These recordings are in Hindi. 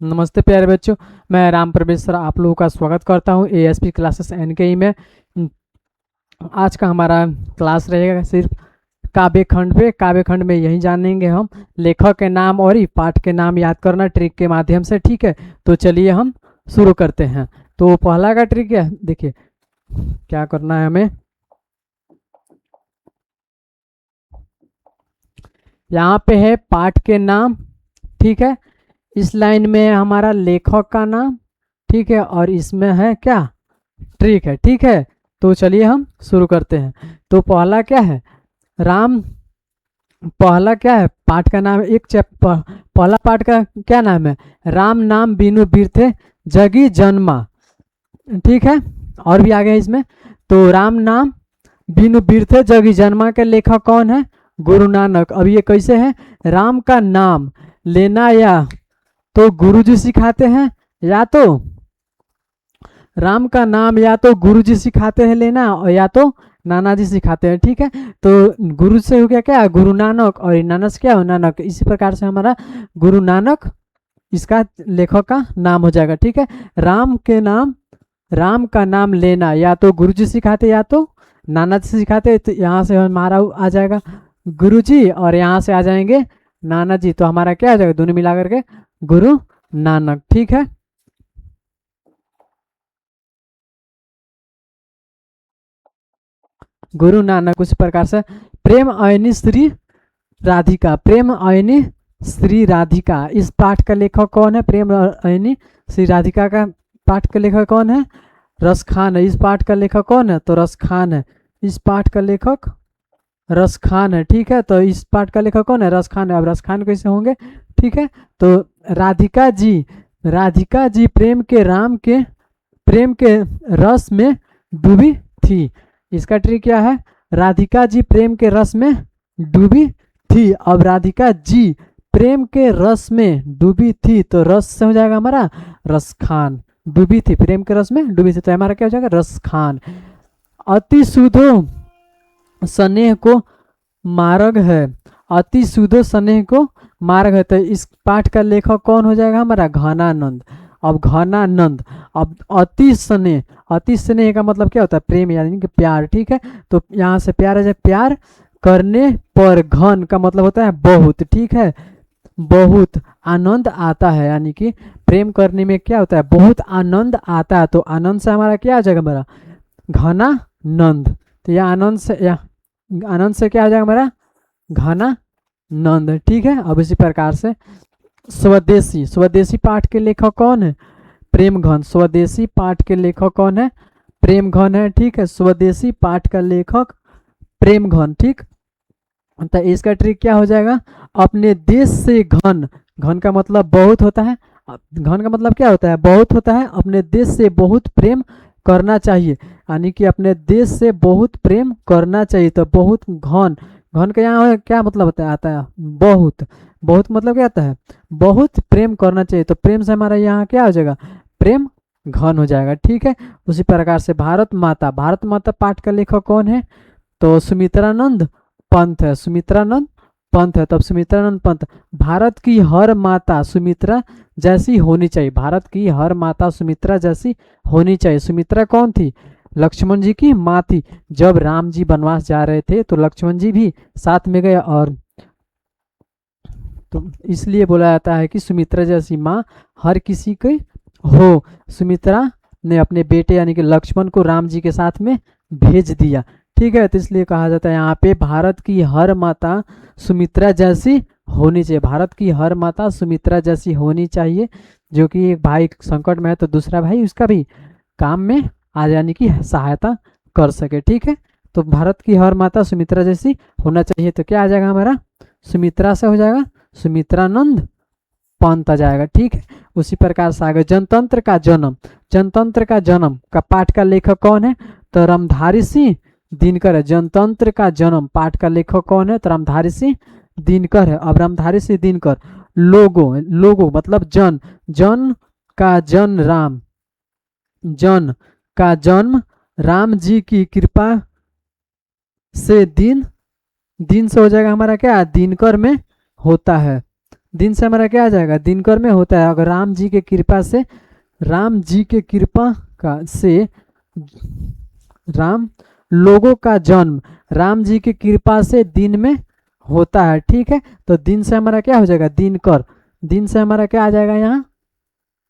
नमस्ते प्यारे बच्चों। मैं राम प्रवेश सर आप लोगों का स्वागत करता हूं एएसपी क्लासेस एनकेई में। आज का हमारा क्लास रहेगा सिर्फ काव्य खंड पे। काव्य खंड में यही जानेंगे हम लेखक के नाम और ही पाठ के नाम याद करना ट्रिक के माध्यम से। ठीक है, तो चलिए हम शुरू करते हैं। तो पहला का ट्रिक है, देखिए क्या करना है हमें। यहाँ पे है पाठ के नाम, ठीक है। इस लाइन में है हमारा लेखक का नाम, ठीक है, और इसमें है क्या, ट्रिक है। ठीक है, तो चलिए हम शुरू करते हैं। तो पहला क्या है, राम। पहला क्या है, पाठ का नाम एक पहला पाठ का क्या नाम है, राम नाम बिनु बीरथे जगी जन्मा। ठीक है, और भी आगे है इसमें। तो राम नाम बिनु बीरथे जगी जन्मा के लेखक कौन है, गुरु नानक। अब ये कैसे है, राम का नाम लेना या तो गुरुजी सिखाते हैं, या तो राम का नाम या तो गुरुजी सिखाते हैं लेना, और या तो नाना जी सिखाते हैं। ठीक है, तो गुरु से हो गया क्या, गुरु नानक, और नानक से क्या हो, नानक। इसी प्रकार से हमारा गुरु नानक इसका लेखक का नाम हो जाएगा। ठीक है, राम के नाम, राम का नाम लेना या तो गुरुजी सिखाते या तो नाना जी सिखाते। तो यहाँ से हमारा आ जाएगा गुरुजी, और यहाँ से आ जाएंगे नाना जी। तो हमारा क्या आ जाएगा, दोनों मिला करके गुरु नानक। ठीक है, गुरु नानक। उसी प्रकार से प्रेम अयनी श्री राधिका, प्रेम अयनी श्री राधिका, इस पाठ का लेखक कौन है, प्रेम अयनी श्री राधिका का पाठ का लेखक कौन है, रस खान है। इस पाठ का लेखक कौन है, तो रस खान है। इस पाठ का लेखक रस खान है। ठीक है, तो इस पाठ का लेखक कौन है, रस खान है। अब रस खान कैसे होंगे, ठीक है। तो राधिका जी, राधिका जी प्रेम के, राम के प्रेम के रस में डूबी थी। इसका ट्रिक क्या है, राधिका जी प्रेम के रस में डूबी थी। अब राधिका जी प्रेम के रस में डूबी थी, तो रस से हो जाएगा हमारा रस खान। डूबी थी, प्रेम के रस में डूबी थी, तो हमारा क्या हो जाएगा, रस खान। अति सुधो स्नेह को मार्ग है, अति सुधो स्नेह को मार्ग है। तो इस पाठ का लेखक कौन हो जाएगा हमारा, घनानंद। अब घनानंद, अब अति स्नेह, अति स्नेह का मतलब क्या होता है, प्रेम यानी कि प्यार। ठीक है, तो यहाँ से प्यार है, प्यार करने पर, घन का मतलब होता है बहुत। ठीक है, बहुत आनंद आता है, यानी कि प्रेम करने में क्या होता है, बहुत आनंद आता है। तो आनंद से हमारा क्या आ जाएगा, हमारा घनानंद। तो यह आनंद से, या आनंद से क्या आ जाएगा हमारा, घनानंद। ठीक है, अब इसी प्रकार से स्वदेशी, स्वदेशी पाठ के लेखक कौन है, प्रेम घन। स्वदेशी पाठ के लेखक कौन है, प्रेम घन है। ठीक है, स्वदेशी पाठ का लेखक प्रेम घन। ठीक, तो इसका ट्रिक क्या हो जाएगा, अपने देश से घन, घन का मतलब बहुत होता है, घन का मतलब क्या होता है, बहुत होता है। अपने देश से बहुत प्रेम करना चाहिए, यानी कि अपने देश से बहुत प्रेम करना चाहिए। तो बहुत घन, घन का यहाँ क्या मतलब होता है, आता है बहुत। बहुत मतलब क्या आता है, बहुत प्रेम करना चाहिए। तो प्रेम से हमारा यहाँ क्या हो जाएगा, प्रेम घन हो जाएगा। ठीक है, उसी प्रकार से भारत माता, भारत माता पाठ का लेखक कौन है, तो सुमित्रानंद पंत है। सुमित्रानंद पंत है, तब सुमित्रानंद पंत। भारत की हर माता सुमित्रा जैसी होनी चाहिए, भारत की हर माता सुमित्रा जैसी होनी चाहिए। सुमित्रा कौन थी, लक्ष्मण जी की माँ थी। जब राम जी वनवास जा रहे थे तो लक्ष्मण जी भी साथ में गए, और तो इसलिए बोला जाता है कि सुमित्रा जैसी माँ हर किसी की हो। सुमित्रा ने अपने बेटे यानी कि लक्ष्मण को राम जी के साथ में भेज दिया। ठीक है, तो इसलिए कहा जाता है यहाँ पे भारत की हर माता सुमित्रा जैसी होनी चाहिए, भारत की हर माता सुमित्रा जैसी होनी चाहिए। जो कि एक भाई संकट में है तो दूसरा भाई उसका भी काम में आ जाने की सहायता कर सके। ठीक है, तो भारत की हर माता सुमित्रा जैसी होना चाहिए। तो क्या आ जाएगा हमारा, सुमित्रा से हो जाएगा सुमित्रानंद पंत आ जाएगा। ठीक है, उसी प्रकार से आगे जनतंत्र का जन्म, जनतंत्र का जन्म का पाठ का लेखक कौन है, तो रामधारी सिंह दिनकर है। जनतंत्र का जन्म पाठ का लेखक कौन है, तो रामधारी सिंह दिनकर है। अब रामधारी सिंह दिनकर, लोगो, लोगो मतलब जन, जन का जन राम, जन का जन्म राम जी की कृपा से दिन, दिन से हो जाएगा हमारा क्या, दिनकर में होता है। दिन से हमारा क्या आ जाएगा, दिनकर में होता है। अगर राम जी के कृपा से, राम जी के कृपा का से राम लोगों का जन्म राम जी की कृपा से दिन में होता है, ठीक है। तो दिन से हमारा क्या हो जाएगा, दिनकर, दिन से हमारा क्या आ जाएगा यहाँ,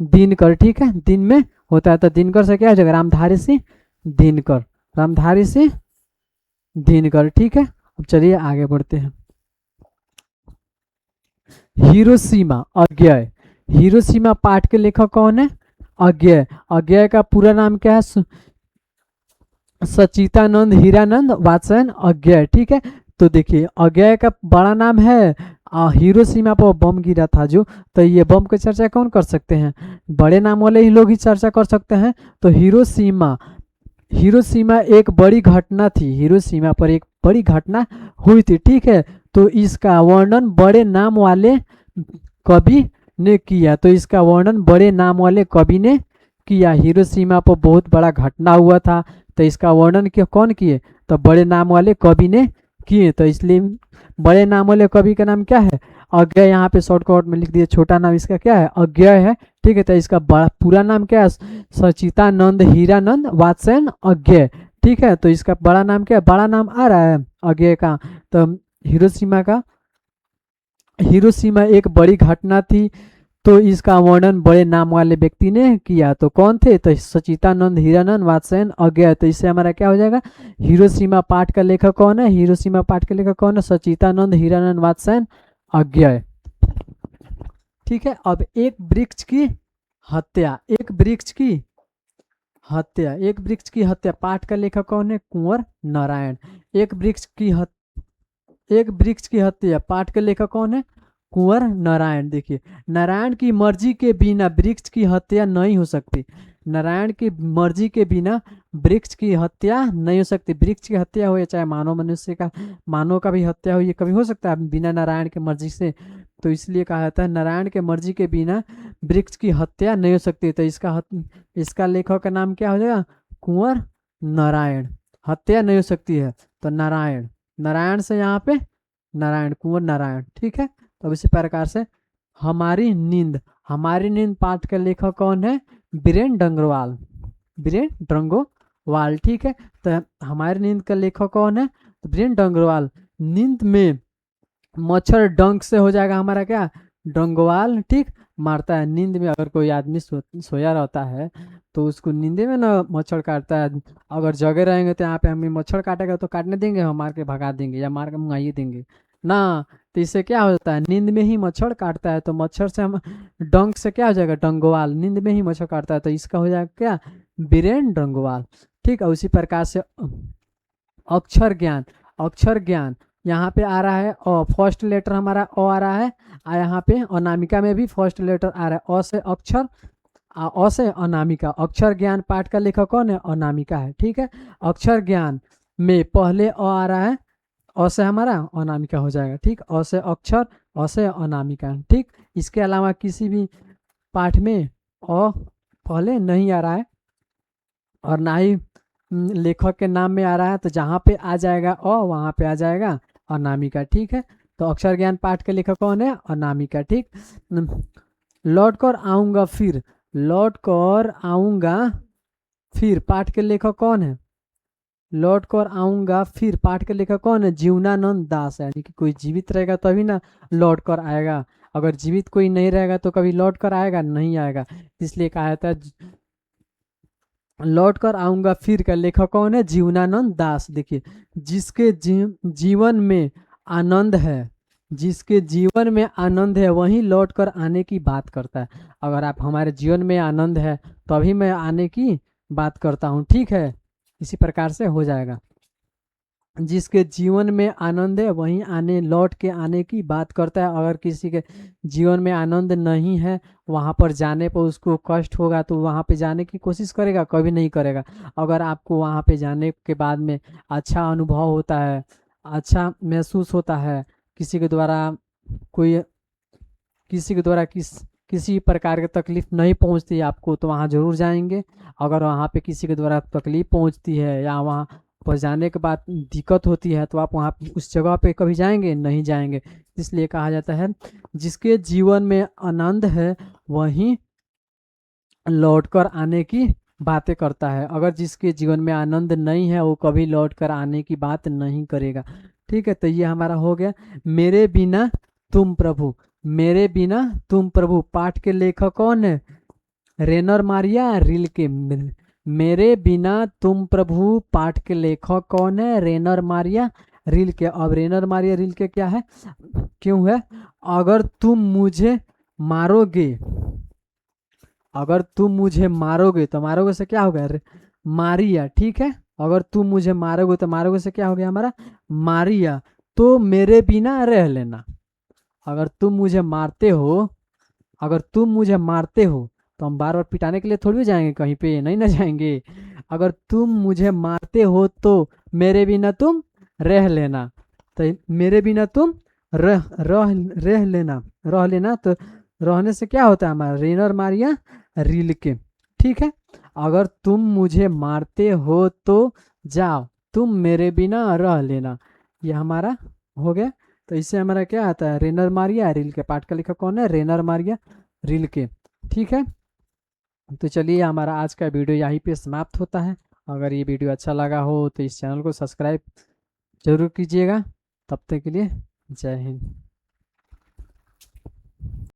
दिनकर, ठीक है, दिन में होता है। तो दिनकर से क्या हो जाएगा, रामधारी सिंह दिनकर, रामधारी सिंह दिनकर, ठीक है। अब चलिए आगे बढ़ते हैं। हिरोशिमा अज्ञेय, हिरोशिमा पाठ के लेखक कौन है, अज्ञेय। अज्ञेय का पूरा नाम क्या है, सचितानंद हीरानंद वात्स्ययन अज्ञेय, ठीक है। तो देखिए अज्ञेय का बड़ा नाम है, हिरोशिमा पर बम गिरा था जो, तो ये बम की चर्चा कौन कर सकते हैं, बड़े नाम वाले ही लोग ही चर्चा कर सकते हैं। तो हिरोशिमा, हिरोशिमा एक बड़ी घटना थी, हिरोशिमा पर एक बड़ी घटना हुई थी, ठीक है। तो इसका वर्णन बड़े नाम वाले कवि ने किया, तो इसका वर्णन बड़े नाम वाले कवि ने किया। हिरोशिमा पर बहुत बड़ा घटना हुआ था, तो इसका वर्णन क्यों कौन किए, तो बड़े नाम वाले कवि ने किए। तो इसलिए बड़े नाम वाले कवि का नाम क्या है, अज्ञेय। यहाँ पे शॉर्टकट में लिख दिए, छोटा नाम इसका क्या है, अज्ञेय है, ठीक है। तो इसका बड़ा पूरा नाम क्या है, सचितानंद हीरानंद वात्स्ययन अज्ञेय, ठीक है। तो इसका बड़ा नाम क्या है, बड़ा नाम आ रहा है अज्ञेय का। तो हिरोशिमा का, हिरोशिमा एक बड़ी घटना थी, तो इसका वर्णन बड़े नाम वाले व्यक्ति ने किया। तो कौन थे, तो सचितानंद हीरानंद वात्स्ययन अज्ञेय। तो इससे हमारा क्या हो जाएगा, हिरोशिमा पाठ का लेखक कौन है, हिरोशिमा पाठ का लेखक कौन है, सचितानंद हीरानंद वात्स्ययन अज्ञेय, ठीक है। अब एक वृक्ष की हत्या, एक वृक्ष की हत्या, एक वृक्ष की हत्या पाठ का लेखक कौन है, कुंवर नारायण। एक वृक्ष की एक वृक्ष की हत्या पाठ के लेखक कौन है, कुंवर नारायण। देखिए नारायण की मर्जी के बिना वृक्ष की हत्या नहीं हो सकती, नारायण की मर्जी के बिना वृक्ष की हत्या नहीं हो सकती। वृक्ष की हत्या हो या चाहे मानव मनुष्य का, मानव का भी हत्या हो, ये कभी हो सकता है बिना नारायण के मर्जी से। तो इसलिए कहा जाता है नारायण के मर्जी के बिना वृक्ष की हत्या नहीं हो सकती। तो इसका लेखक का नाम क्या हो जाएगा, कुंवर नारायण। हत्या नहीं हो सकती है तो नारायण, नारायण से यहाँ पे नारायण, कुंवर नारायण, ठीक है। तो इसी प्रकार से हमारी नींद, हमारी नींद पाठ के लेखक कौन है, बीरेन डंगरवाल, बीरेन डंगोवाल, ठीक है। तो हमारी नींद का लेखक कौन है, तो बीरेन डंगरवाल। नींद में मच्छर डंक से हो जाएगा हमारा क्या, डंगोवाल, ठीक, मारता है। नींद में अगर कोई आदमी सोया रहता है तो उसको नींदे में ना मच्छर काटता है, अगर जगे रहेंगे तो यहाँ पे हमें मच्छर काटेगा तो काटने देंगे, हम मार के भगा देंगे या मार के मुंगाइए देंगे ना। तो इससे क्या होता है, नींद में ही मच्छर काटता है, तो मच्छर से हम डंक से क्या हो जाएगा, डंगोवाल, नींद में ही मच्छर काटता है, तो इसका हो जाएगा क्या, बीरेन डंगोवाल, ठीक है। उसी प्रकार से अक्षर ज्ञान, अक्षर ज्ञान यहाँ पे आ रहा है फर्स्ट लेटर हमारा आ रहा है, यहाँ पे अनामिका में भी फर्स्ट लेटर आ रहा है, से अक्षर, से अनामिका। अक्षर ज्ञान पाठ का लेखक कौन है, अनामिका है, ठीक है। अक्षर ज्ञान में पहले आ रहा है, से हमारा अनामिका हो जाएगा, ठीक, से अक्षर, से अनामिका, ठीक। इसके अलावा किसी भी पाठ में पहले नहीं आ रहा है और ना ही लेखक के नाम में आ रहा है, तो जहाँ पे आ जाएगा वहाँ पे आ जाएगा अनामिका, ठीक है। तो अक्षर ज्ञान पाठ के लेखक कौन है, अनामिका, ठीक। लौट कर आऊँगा फिर, लौट कर आऊँगा फिर पाठ के लेखक कौन है, लौट कर आऊँगा फिर पाठ के लेखक कौन है, जीवनानंद दास। यानी कि कोई जीवित रहेगा तभी ना लौट कर आएगा, अगर जीवित कोई नहीं रहेगा तो कभी लौट कर आएगा, नहीं आएगा। इसलिए कहा जाता है लौट कर आऊँगा फिर का लेखक कौन है, जीवनानंद दास। देखिए जिसके जीवन में आनंद है, जिसके जीवन में आनंद है वही लौट कर आने की बात करता है। अगर आप हमारे जीवन में आनंद है तभी मैं आने की बात करता हूँ, ठीक है। इसी प्रकार से हो जाएगा, जिसके जीवन में आनंद है वहीं आने, लौट के आने की बात करता है। अगर किसी के जीवन में आनंद नहीं है, वहाँ पर जाने पर उसको कष्ट होगा तो वहाँ पे जाने की कोशिश करेगा, कभी नहीं करेगा। अगर आपको वहाँ पे जाने के बाद में अच्छा अनुभव होता है, अच्छा महसूस होता है, किसी के द्वारा कोई, किसी के द्वारा किसी प्रकार की तकलीफ नहीं पहुंचती है आपको, तो वहाँ ज़रूर जाएंगे। अगर वहाँ पे किसी के द्वारा तकलीफ पहुंचती है या वहाँ पर जाने के बाद दिक्कत होती है तो आप वहाँ उस जगह पे कभी जाएंगे नहीं जाएंगे। इसलिए कहा जाता है जिसके जीवन में आनंद है वही लौट कर आने की बातें करता है। अगर जिसके जीवन में आनंद नहीं है वो कभी लौट कर आने की बात नहीं करेगा। ठीक है, तो ये हमारा हो गया मेरे बिना तुम प्रभु। मेरे बिना तुम प्रभु पाठ के लेखक कौन है? रेनर मारिया रिल्के। मेरे बिना तुम प्रभु पाठ के लेखक कौन है? रेनर मारिया रिल्के। अब रेनर मारिया रिल्के क्या है, क्यों है? अगर तुम मुझे मारोगे, अगर तुम मुझे मारोगे तो मारोगे से क्या हो गया? मारिया। ठीक है, अगर तुम मुझे मारोगे तो मारोगे से क्या हो गया हमारा? मारिया। तो मेरे बिना रह लेना। अगर तुम मुझे मारते हो, अगर तुम मुझे मारते हो तो हम बार बार पिटाने के लिए थोड़ी जाएंगे कहीं पे, नहीं ना जाएंगे। अगर तुम मुझे मारते हो तो मेरे बिना तुम रह लेना। तो मेरे बिना तुम रह लेना, रह लेना। तो रहने से क्या होता है हमारा? रेनर मारिया रील के। ठीक है, अगर तुम मुझे मारते हो तो जाओ, तुम मेरे बिना रह लेना। ये हमारा हो गया। तो इससे हमारा क्या आता है? रेनर मारिया रील के। पाठ का लेखक कौन है? रेनर मारिया रील के। ठीक है, तो चलिए हमारा आज का वीडियो यहीं पे समाप्त होता है। अगर ये वीडियो अच्छा लगा हो तो इस चैनल को सब्सक्राइब जरूर कीजिएगा। तब तक के लिए जय हिंद।